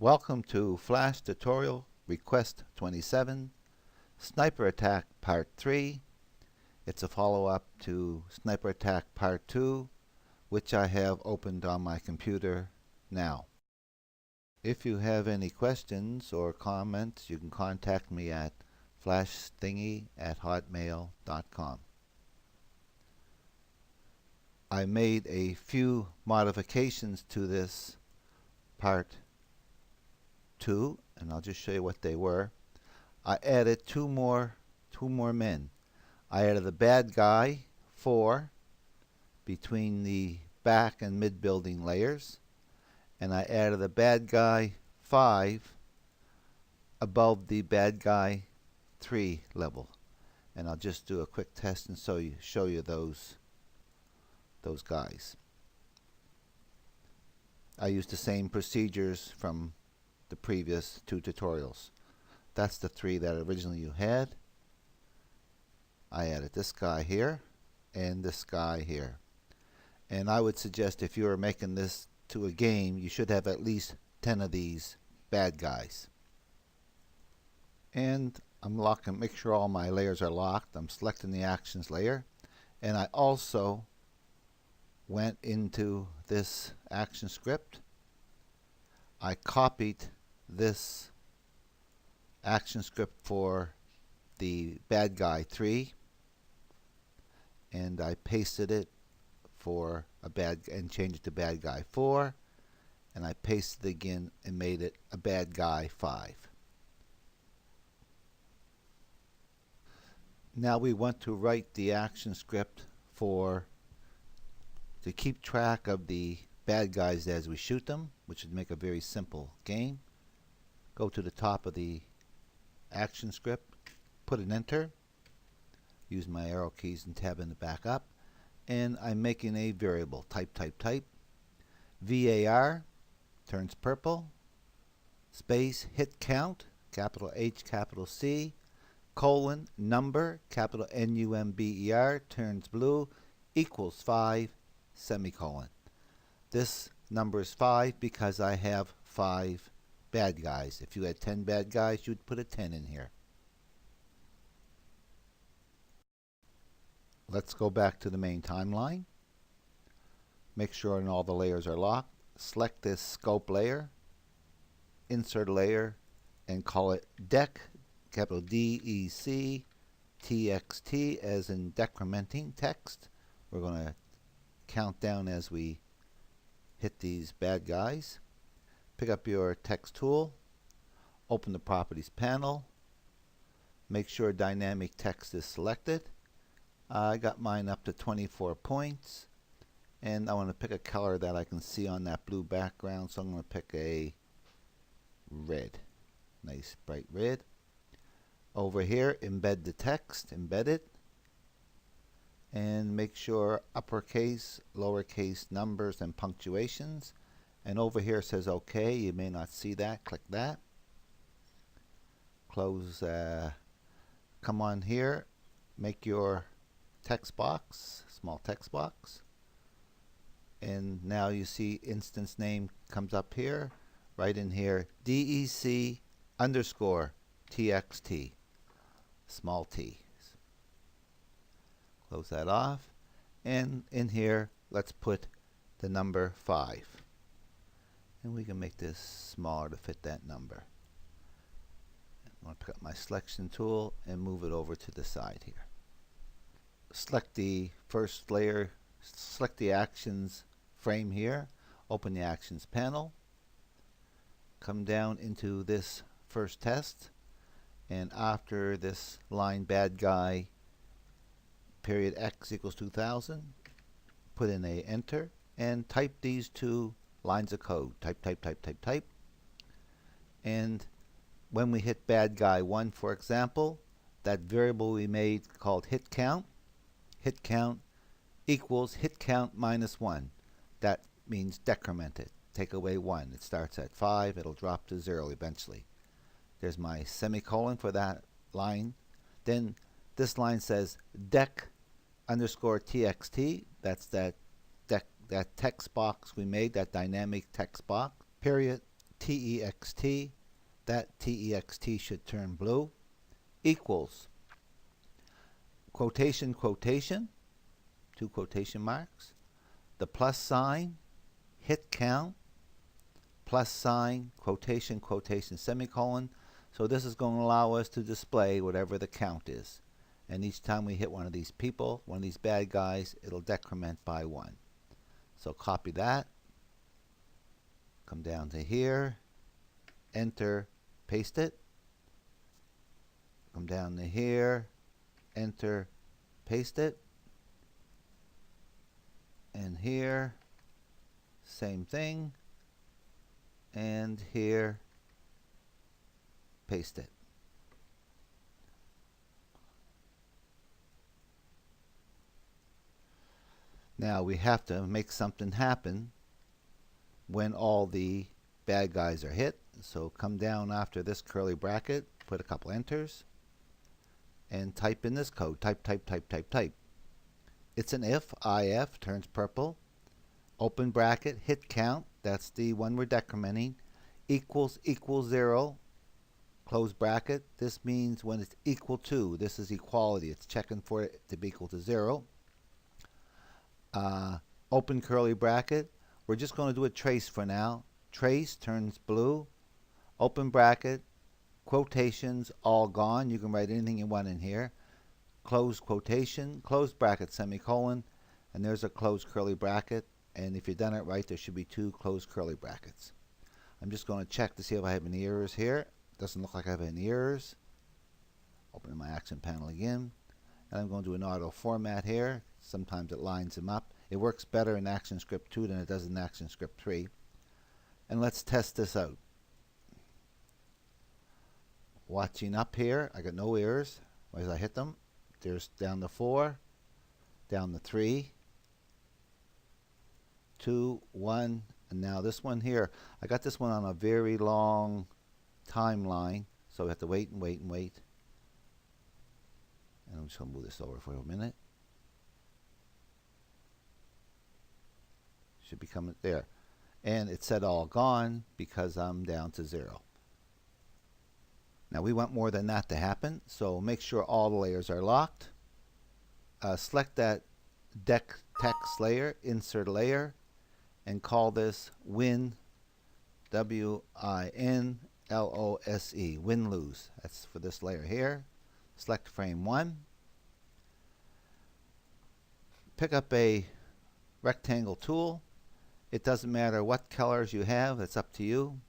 Welcome to Flash Tutorial Request 27, Sniper Attack Part 3. It's a follow-up to Sniper Attack Part 2, which I have opened on my computer now. If you have any questions or comments, you can contact me at flashthingy@hotmail.com. I made a few modifications to this Part 2, and I'll just show you what they were. I added two more men. I added the bad guy 4 between the back and mid building layers, and I added the bad guy 5 above the bad guy 3 level. And I'll just do a quick test and show you those guys. I used the same procedures from the previous 2 tutorials. That's the 3 that originally you had. I added this guy here and this guy here. And I would suggest if you are making this to a game, you should have at least 10 of these bad guys. And I'm locking, make sure all my layers are locked. I'm selecting the actions layer, and I also went into this action script. I copied this action script for the bad guy 3, and I pasted it for and changed it to bad guy 4, and I pasted it again and made it a bad guy 5. Now we want to write the action script to keep track of the bad guys as we shoot them, which would make a very simple game. Go to the top of the action script, put an enter, use my arrow keys and tab in the back up, and I'm making a variable, type, VAR, turns purple, space, hit count, capital H, capital C, colon, number, capital NUMBER, turns blue, equals 5, semicolon. This number is 5 because I have 5 bad guys. If you had 10 bad guys, you'd put a 10 in here. Let's go back to the main timeline. Make sure all the layers are locked. Select this scope layer, insert layer, and call it DEC, capital DEC, TXT, as in decrementing text. We're going to count down as we hit these bad guys. Pick up your text tool, open the properties panel, make sure dynamic text is selected. I got mine up to 24 points, and I want to pick a color that I can see on that blue background, so I'm going to pick a red, nice bright red. Over here, embed the text, embed it, and make sure uppercase, lowercase numbers and punctuations. And over here it says OK. You may not see that. Click that. Close. Come on here. Make your text box, small text box. And now you see instance name comes up here. Right in here, DEC underscore TXT, small t. Close that off, and in here let's put the number 5, and we can make this smaller to fit that number. I'm going to pick up my selection tool and move it over to the side here. Select the first layer, select the actions frame here, open the actions panel, come down into this first test, and after this line bad guy period X equals 2000, put in a enter and type these 2 lines of code. Type. And when we hit bad guy 1, for example, that variable we made called hit count equals hit count minus 1. That means decrement it. Take away 1. It starts at 5. It'll drop to 0 eventually. There's my semicolon for that line. Then this line says dec underscore txt. That's that text box we made, that dynamic text box. Period TEXT, that TEXT should turn blue, equals quotation, quotation, 2 quotation marks, the plus sign, hit count, plus sign, quotation, quotation, semicolon. So this is going to allow us to display whatever the count is. And each time we hit one of these people, one of these bad guys, it'll decrement by 1. So copy that, come down to here, enter, paste it, come down to here, enter, paste it, and here, same thing, and here, paste it. Now we have to make something happen when all the bad guys are hit. So come down after this curly bracket, put a couple enters, and type in this code. Type, type, type, type, type. It's an if turns purple, open bracket, hit count, that's the one we're decrementing, equals 0, close bracket. This means when it's equal to, this is equality. It's checking for it to be equal to 0. Open curly bracket. We're just going to do a trace for now. Trace turns blue, open bracket, quotations all gone. You can write anything you want in here. Close quotation, close bracket, semicolon, and there's a closed curly bracket. And if you've done it right, there should be 2 closed curly brackets. I'm just going to check to see if I have any errors here. Doesn't look like I have any errors. Open my action panel again. And I'm going to do an auto format here. Sometimes it lines them up. It works better in ActionScript 2 than it does in ActionScript 3. And let's test this out. Watching up here, I got no errors. As I hit them, there's down to 4, down to 3, 2, 1, and now this one here. I got this one on a very long timeline, so we have to wait and wait and wait. And I'm just going to move this over for a minute. Should be coming there. And it said all gone because I'm down to 0. Now we want more than that to happen, so make sure all the layers are locked. Select that deck text layer, insert layer, and call this win, W-I-N-L-O-S-E, win-lose. That's for this layer here. Select frame 1. Pick up a rectangle tool. It doesn't matter what colors you have, it's up to you.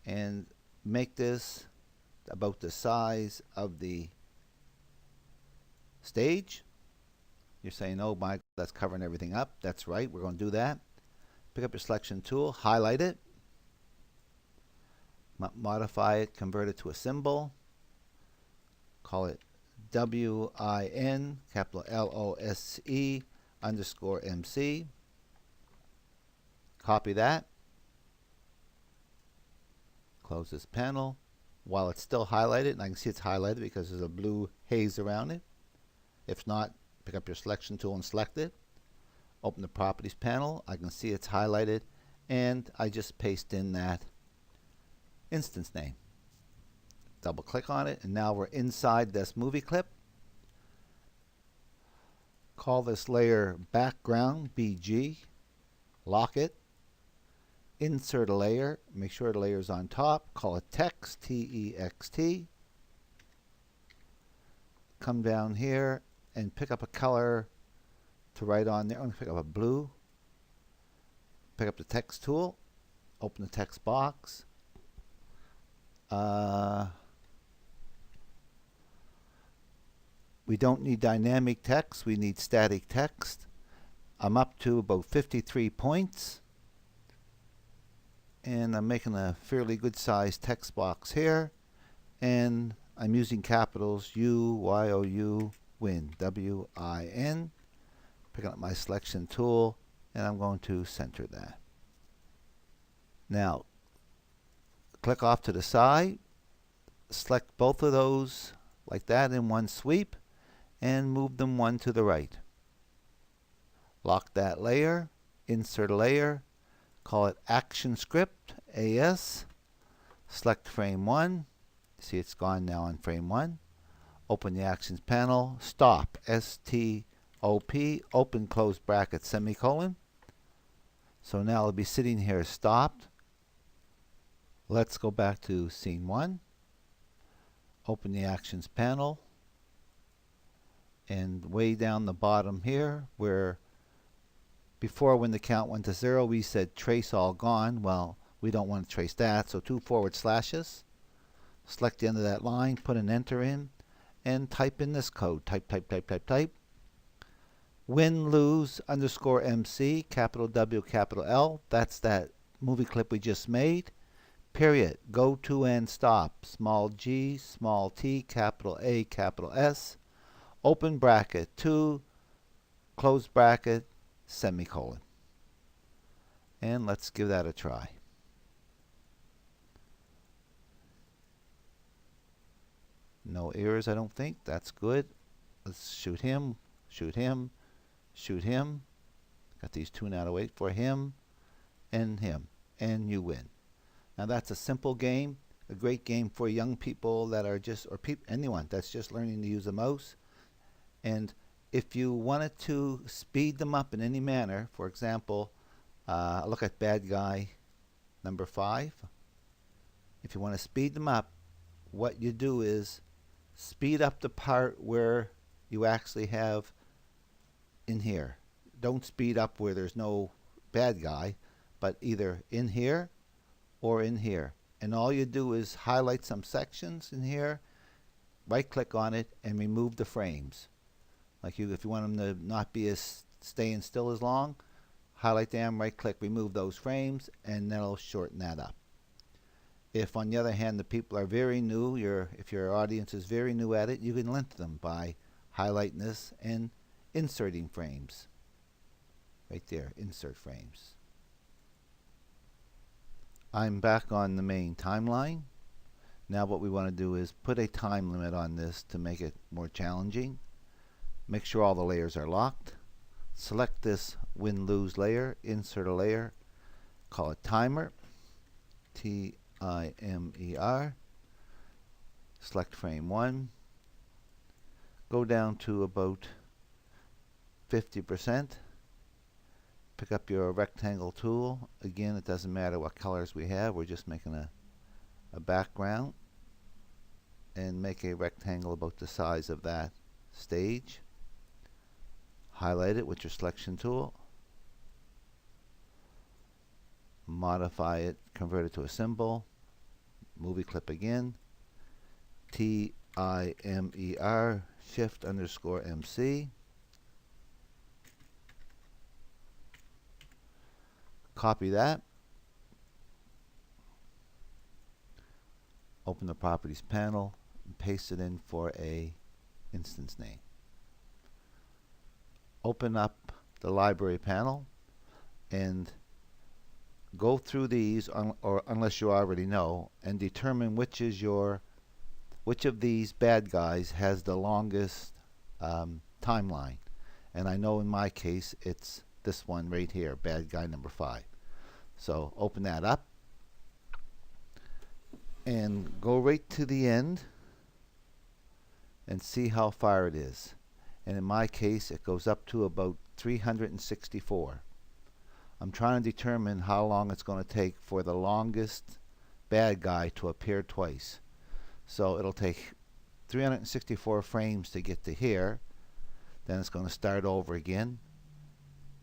And make this about the size of the stage. You're saying, oh my, that's covering everything up. That's right, we're going to do that. Pick up your selection tool, highlight it, modify it, convert it to a symbol, call it W-I-N, capital L-O-S-E, underscore MC. Copy that. Close this panel. While it's still highlighted, and I can see it's highlighted because there's a blue haze around it. If not, pick up your selection tool and select it. Open the properties panel. I can see it's highlighted, and I just paste in that instance name. Double click on it, and now we're inside this movie clip. Call this layer background BG. Lock it. Insert a layer, make sure the layer is on top, call it text, T-E-X-T. Come down here and pick up a color to write on there. I'm going to pick up a blue. Pick up the text tool, open the text box. We don't need dynamic text, we need static text. I'm up to about 53 points. And I'm making a fairly good sized text box here, and I'm using capitals U-Y-O-U, win, W-I-N. Picking up my selection tool, and I'm going to center that. Now, click off to the side, select both of those like that in one sweep, and move them one to the right. Lock that layer, insert a layer, call it ActionScript, AS, select frame 1. See, it's gone now on frame 1. Open the actions panel, stop, S-T-O-P, open close bracket, semicolon. So now it'll be sitting here stopped. Let's go back to scene 1. Open the actions panel. And way down the bottom here, where before when the count went to 0, we said trace all gone. Well, we don't want to trace that, so 2 forward slashes. Select the end of that line, put an enter in, and type in this code. Type. Win, lose, underscore MC, capital W, capital L. That's that movie clip we just made. Period. Go to and stop. Small g, small t, capital A, capital S. Open bracket, 2, close bracket, semicolon. And let's give that a try. No errors, I don't think. That's good. Let's shoot him, shoot him, shoot him. Got these 2 now to wait for him, and you win. Now that's a simple game, a great game for young people that are just, or anyone that's just learning to use a mouse. And if you wanted to speed them up in any manner, for example, look at bad guy number 5. If you want to speed them up, what you do is speed up the part where you actually have in here. Don't speed up where there's no bad guy, but either in here or in here. And all you do is highlight some sections in here, right click on it, and remove the frames. Like if you want them to not be as staying still as long, highlight them, right click, remove those frames, and that'll shorten that up. If on the other hand the people are very new, if your audience is very new at it, you can lengthen them by highlighting this and inserting frames. Right there, insert frames. I'm back on the main timeline. Now what we want to do is put a time limit on this to make it more challenging. Make sure all the layers are locked. Select this win-lose layer, insert a layer, call it timer, T-I-M-E-R. Select frame 1. Go down to about 50%. Pick up your rectangle tool. Again, it doesn't matter what colors we have. We're just making a background. And make a rectangle about the size of that stage. Highlight it with your selection tool. Modify it, convert it to a symbol. Movie clip again. T-I-M-E-R, shift underscore MC. Copy that. Open the properties panel and paste it in for a instance name. Open up the library panel and go through these, or unless you already know, and determine which of these bad guys has the longest timeline. And I know in my case it's this one right here, bad guy number 5. So open that up and go right to the end and see how far it is. And in my case it goes up to about 364. I'm trying to determine how long it's going to take for the longest bad guy to appear twice. So it'll take 364 frames to get to here. Then it's going to start over again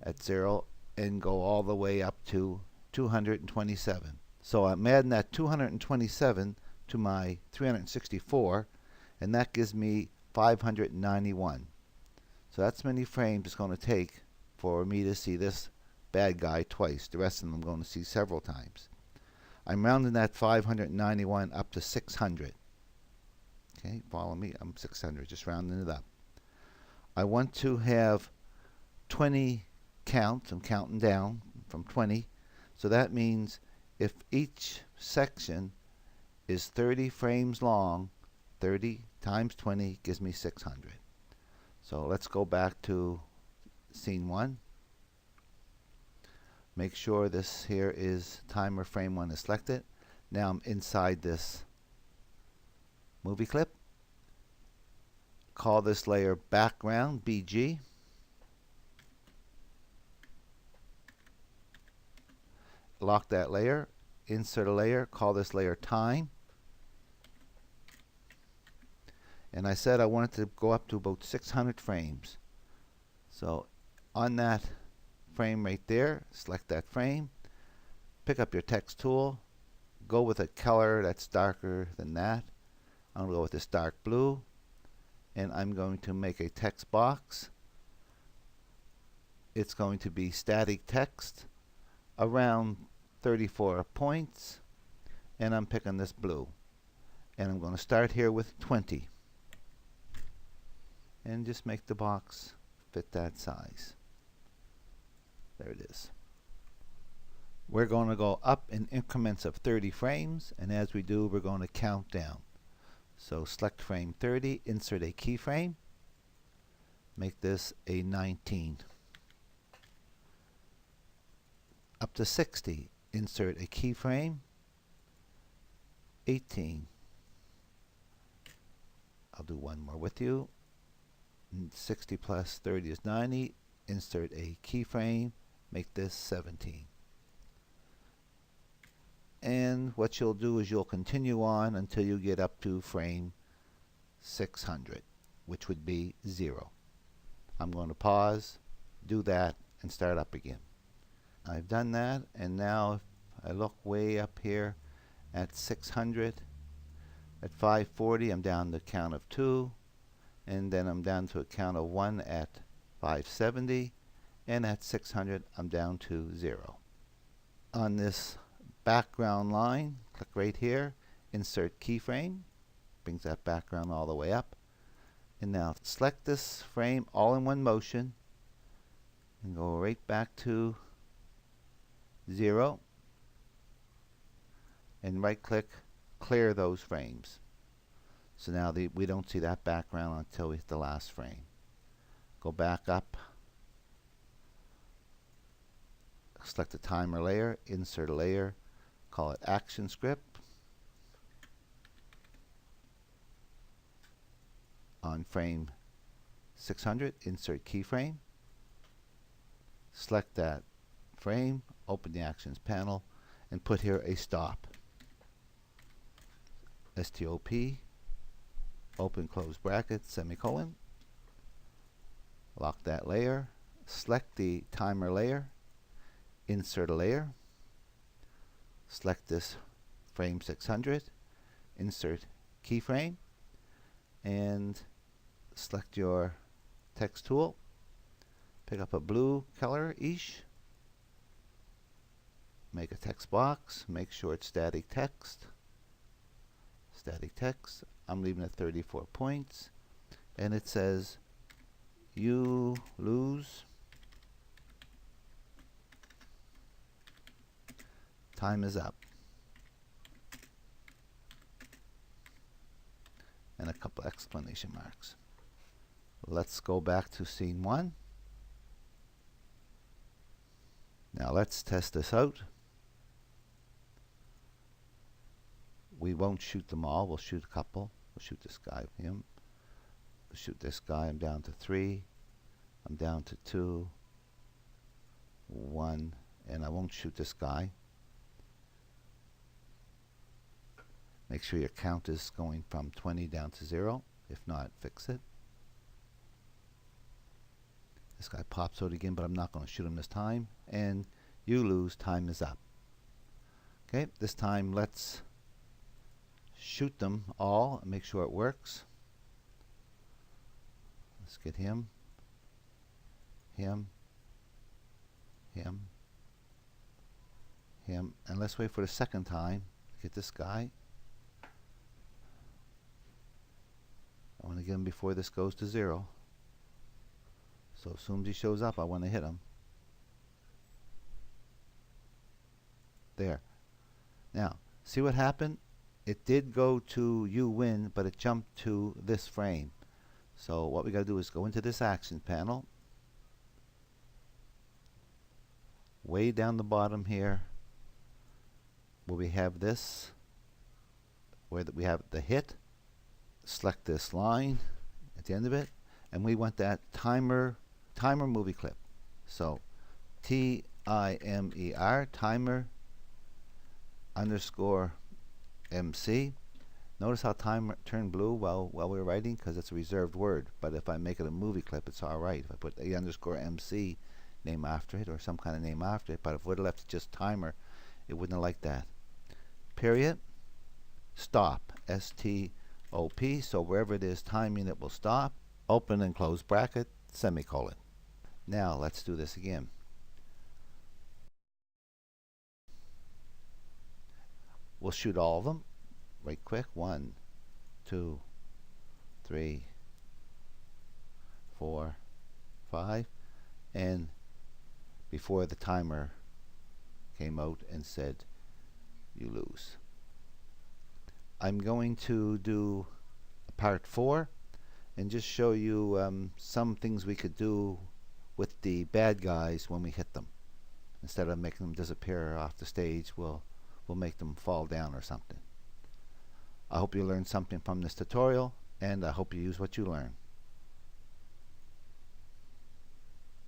at 0 and go all the way up to 227. So I'm adding that 227 to my 364, and that gives me 591. So that's many frames it's going to take for me to see this bad guy twice. The rest of them I'm going to see several times. I'm rounding that 591 up to 600. Okay, follow me. I'm 600, just rounding it up. I want to have 20 counts. I'm counting down from 20. So that means if each section is 30 frames long, 30 times 20 gives me 600. So let's go back to scene 1. Make sure this here is timer frame 1 is selected. Now I'm inside this movie clip. Call this layer background BG. Lock that layer. Insert a layer. Call this layer time. And I said I wanted to go up to about 600 frames. So on that frame right there, select that frame. Pick up your text tool. Go with a color that's darker than that. I'm going to go with this dark blue. And I'm going to make a text box. It's going to be static text around 34 points. And I'm picking this blue. And I'm going to start here with 20. And just make the box fit that size. There it is. We're going to go up in increments of 30 frames, and as we do, we're going to count down. So select frame 30, insert a keyframe, make this a 19. Up to 60, insert a keyframe, 18. I'll do one more with you. 60 plus 30 is 90. Insert a keyframe, make this 17. And what you'll do is you'll continue on until you get up to frame 600, which would be 0. I'm going to pause, do that, and start up again. I've done that, and now if I look way up here at 600, at 540 I'm down to count of 2, and then I'm down to a count of 1 at 570, and at 600 I'm down to 0. On this background line, click right here, insert keyframe, brings that background all the way up. And now select this frame all in one motion and go right back to 0 and right click, clear those frames. So now we don't see that background until we hit the last frame. Go back up, select the timer layer, insert a layer, call it action script. On frame 600, insert keyframe. Select that frame, open the actions panel, and put here a stop. STOP, open close bracket, semicolon. Lock that layer, select the timer layer, insert a layer, select this frame 600, insert keyframe, and select your text tool. Pick up a blue color-ish, make a text box, make sure it's static text. Static text, I'm leaving it 34 points, and it says you lose. Time is up. And a couple exclamation marks. Let's go back to scene 1. Now let's test this out. We won't shoot them all. We'll shoot a couple. We'll shoot this guy, him. We'll shoot this guy. I'm down to 3. I'm down to 2. 1. And I won't shoot this guy. Make sure your count is going from 20 down to 0. If not, fix it. This guy pops out again, but I'm not going to shoot him this time. And you lose. Time is up. Okay, this time let's shoot them all and make sure it works. Let's get him, him, him, him, and let's wait for the second time to get this guy. I want to get him before this goes to 0. So as soon as he shows up, I want to hit him. There. Now, see what happened? It did go to you win, but it jumped to this frame. So what we got to do is go into this action panel, way down the bottom here, where we have this, where we have the hit, select this line at the end of it, and we want that timer movie clip. So TIMER, timer underscore MC. Notice how timer turned blue while we were writing, because it's a reserved word. But if I make it a movie clip, it's all right. If I put A underscore MC name after it, or some kind of name after it, but if I would have left it just timer, it wouldn't have liked that. Period. Stop. S-T-O-P. So wherever it is timing, it will stop. Open and close bracket, semicolon. Now let's do this again. We'll shoot all of them right quick. 1, 2, 3, 4, 5, and before the timer came out and said you lose. I'm going to do part 4 and just show you some things we could do with the bad guys when we hit them. Instead of making them disappear off the stage, we'll make them fall down or something. I hope you learned something from this tutorial, and I hope you use what you learn.